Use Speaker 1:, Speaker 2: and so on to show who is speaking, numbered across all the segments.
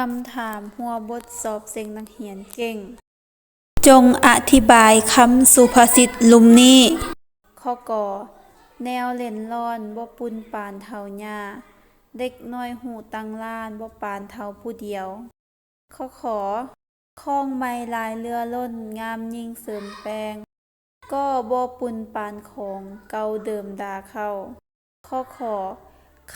Speaker 1: คำถามหัวบทสอบเซ็งนักเรียนเก่ง จงอธิบายคำสุภาษิตลุมนี้ข้อกอแนวเล่นร้อนบ่ปุ่นปานเฒ่าย่าเด็กน้อยหูตั้งล้านบ่ปานเฒ่าผู้เดียวข้อขอคล้องไม้ลายเรือล้นงามยิ่งเสริมแปลงก็บ่ปุ่นปานของเก่าเดิมดาเข้าข้อขอ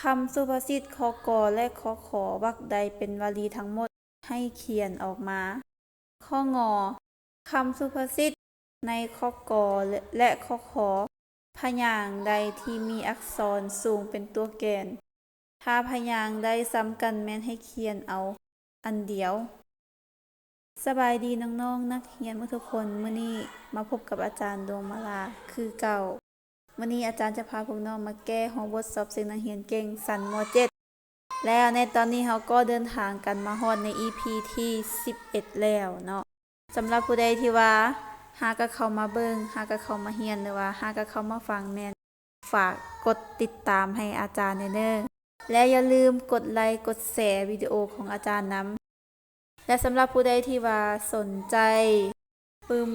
Speaker 1: คำสุภาษิตข้อกอและข้อขอวรรคใดเป็นวลีทั้งหมดให้เขียนออกมาข้องอคำสุภาษิตในข้อกอและข้อขอพยางค์ใดที่มีอักษรสูงเป็นตัวแกนถ้าพยางค์ใดซ้ำกันแม่นให้เขียนเอาอันเดียวสบายดีน้องๆนักเรียนทุกคนมื้อนี้มาพบกับอาจารย์ดวงมาลาคือเก่ามื้อนี้อาจารย์จะพาพวกน้องมาแก้หัวบทสอบเสียงนักเรียนเก่งชั้นม.7 แล้วในตอนนี้เราก็เดินทางกันมาฮอดใน EP ที่11แล้วเนาะสำหรับผู้ใดที่ว่าหากเข้ามาเบิ่งหากเข้ามาเรียนหรือว่าหากเข้ามาฟังแม่นฝากกดติดตามให้อาจารย์เด้อและอย่าลืมกดไลค์กดแชร์วิดีโอของอาจารย์นำและสำหรับผู้ใดที่ว่าสนใจปึ้ม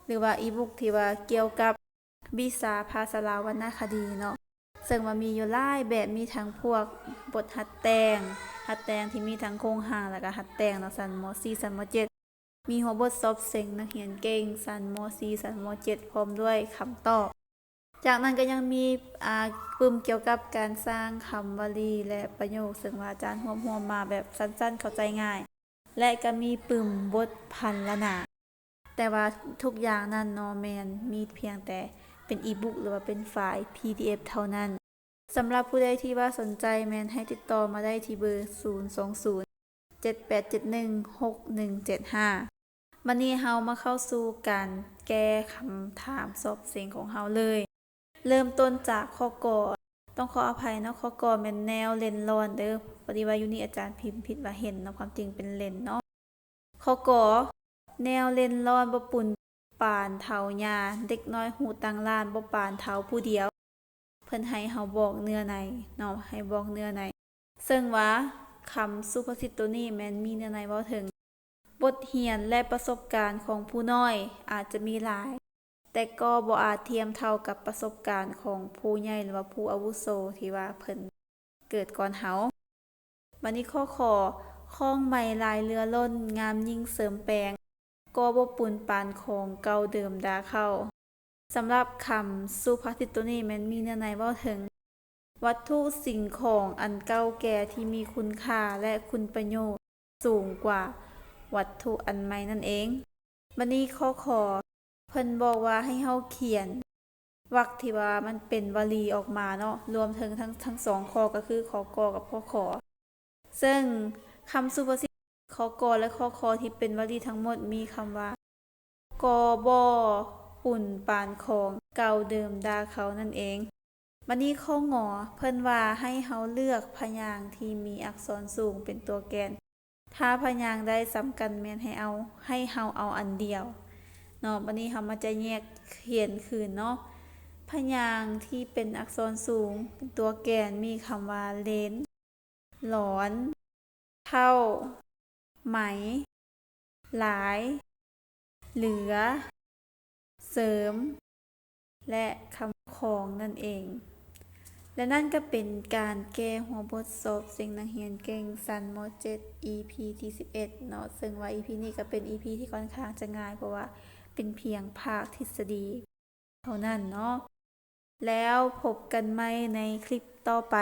Speaker 1: หรือว่าอีบุ๊กที่ว่าเกี่ยวกับวิชาภาษาลาววรรณคดีเนาะซึ่งว่ามีอยู่หลายแบบมีทั้งพวกบทหัดแต่งที่มีทั้งโครงหางแล้วก็หัดแต่งเนาะชั้นม.4 ชั้นม.7 มีหัวบทสอบเซ็งนักเรียนเก่งชั้นม.4 ชั้นม.7 พร้อมด้วยคำตอบจากนั้นก็ยังมีปึ้มเกี่ยวกับการสร้างคำวลีและประโยคซึ่งว่าอาจารย์รวมมาแบบสั้นๆเข้าใจง่ายและก็มีปึ้มบทพันละนาแต่ว่าทุกอย่างนั้นเนาะแม่นมีเพียงแต่เป็นอีบุ๊กหรือว่าเป็นไฟล์ PDF เท่านั้นสำหรับผู้ใดที่ว่าสนใจแม่นให้ติดต่อมาได้ที่เบอร์ 02078716175 วันนี้เฮามาเข้าสู่การแก้คำถามสอบเสียงของเฮาเลยเริ่มต้นจากข้อกอต้องขออภัยเนาะข้อกอแม่นแนวเล่นร้อนเด้อพอดีว่าอยู่นี่อาจารย์พิมพ์ผิดว่าเห็นเนาะความจริงเป็นเล่นเนาะข้อกอแนวเล่นร้อนบ่ปุ่นปานเฒ่าย่าเด็กน้อยหูตั้งล้านบ่ปานเฒ่าผู้เดียวเพิ่นให้เฮาบอกเนื้อในเนาะให้บอกเนื้อในซึ่งว่าคำสุภาษิตตัวนี้แม่นมีเนื้อในเว้าถึงบทเรียนและประสบการณ์ของผู้น้อยอาจจะมีหลายแต่ก็บ่อาจเทียมเท่ากับประสบการณ์ของผู้ใหญ่หรือว่าผู้อาวุโสที่ว่าเพิ่นเกิดก่อนเฮาบัดนี้ข้อขอคล้องไม้ลายเรือล้นงามยิ่งเสริมแปลงก็บ่ปุ่นปานของเก่าเดิมดาเข้าสำหรับคำสุภาษิตตัวนี้แม่นมีเนื้อในเว้าถึงวัตถุสิ่งของอันเก่าแก่ที่มีคุณค่าและคุณประโยชน์สูงกว่าวัตถุอันใหม่นั่นเองบัดนี้ข้อขอเพิ่นบอกว่าให้เฮาเขียนวรรคที่ว่ามันเป็นวลีออกมาเนาะรวมถึงทั้ง2ข้อก็คือข้อกอกับข้อขอซึ่งคำสุภาษิตข้อกอและข้อขอที่เป็นวลีทั้งหมดมีคำว่ากอบ่ปุ่นปานของเก่าเดิมดาเขานั่นเองบัดนี้ข้องอเพิ่นว่าให้เฮาเลือกพยางค์ที่มีอักษรสูงเป็นตัวแกนถ้าพยางค์ใดซ้ำกันแม่นให้เฮาเอาอันเดียวเนาะบัดนี้เฮามาจะแยกเขียนคืนเนาะพยางค์ที่เป็นอักษรสูงเป็นตัวแกนมีคำว่าเลนหลอนเท่าไหมหลายเหลือเสริมและคำของนั่นเองและนั่นก็เป็นการแก้หัวบทสอบเสียงนักเรียนเก่งชั้นม.7 EP ที่11เนาะซึ่งว่า EP นี้ก็เป็น EP ที่ค่อนข้างจะง่ายเพราะว่าเป็นเพียงภาคทฤษฎีเท่านั้นเนาะแล้วพบกันใหม่ในคลิปต่อไป